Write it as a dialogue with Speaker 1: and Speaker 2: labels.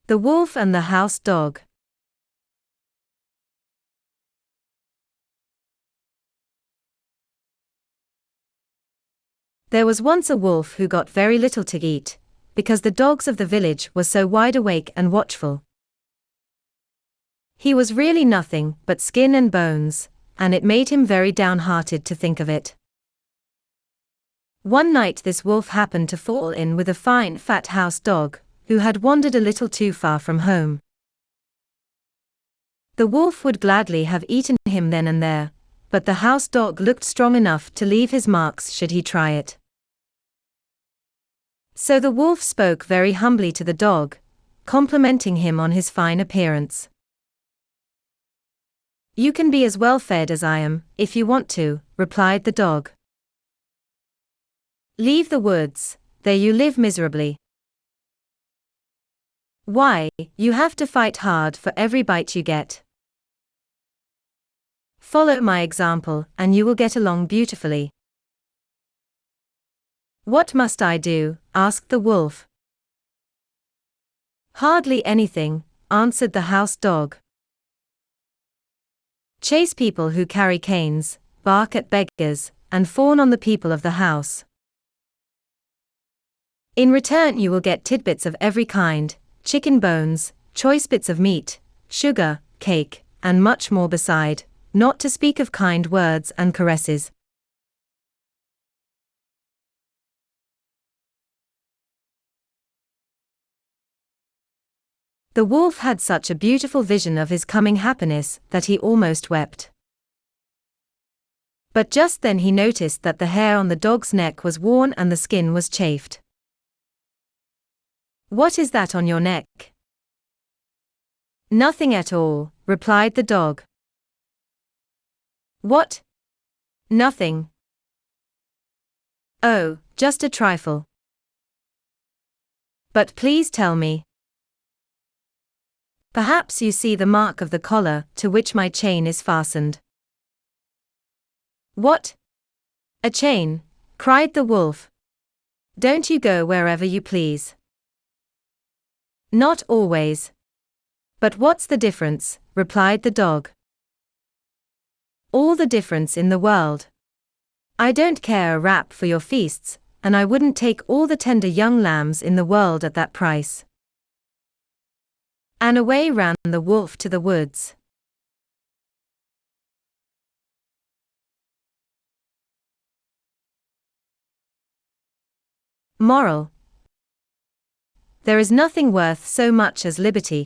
Speaker 1: The Wolf and the House Dog. There was once a wolf who got very little to eat, because the dogs of the village were so wide awake and watchful. He was really nothing but skin and bones, and it made him very downhearted to think of it. One night this wolf happened to fall in with a fine fat house dog, who had wandered a little too far from home. The wolf would gladly have eaten him then and there, but the house dog looked strong enough to leave his marks should he try it. So the wolf spoke very humbly to the dog, complimenting him on his fine appearance. "You can be as well fed as I am, if you want to," replied the dog. "Leave the woods, there you live miserably. Why, you have to fight hard for every bite you get. Follow my example, and you will get along beautifully." "What must I do?" asked the wolf. "Hardly anything," answered the house dog. "Chase people who carry canes, bark at beggars, and fawn on the people of the house. In return you will get tidbits of every kind, chicken bones, choice bits of meat, sugar, cake, and much more beside, not to speak of kind words and caresses." The wolf had such a beautiful vision of his coming happiness that he almost wept. But just then he noticed that the hair on the dog's neck was worn and the skin was chafed. "What is that on your neck?" "Nothing at all," replied the dog. "What? Nothing? Oh, just a trifle. But please tell me. Perhaps you see the mark of the collar to which my chain is fastened." "What? A chain?" cried the wolf. "Don't you go wherever you please?" "Not always. But what's the difference?" replied the dog. "All the difference in the world. I don't care a rap for your feasts, and I wouldn't take all the tender young lambs in the world at that price." And away ran the wolf to the woods. Moral: there is nothing worth so much as liberty.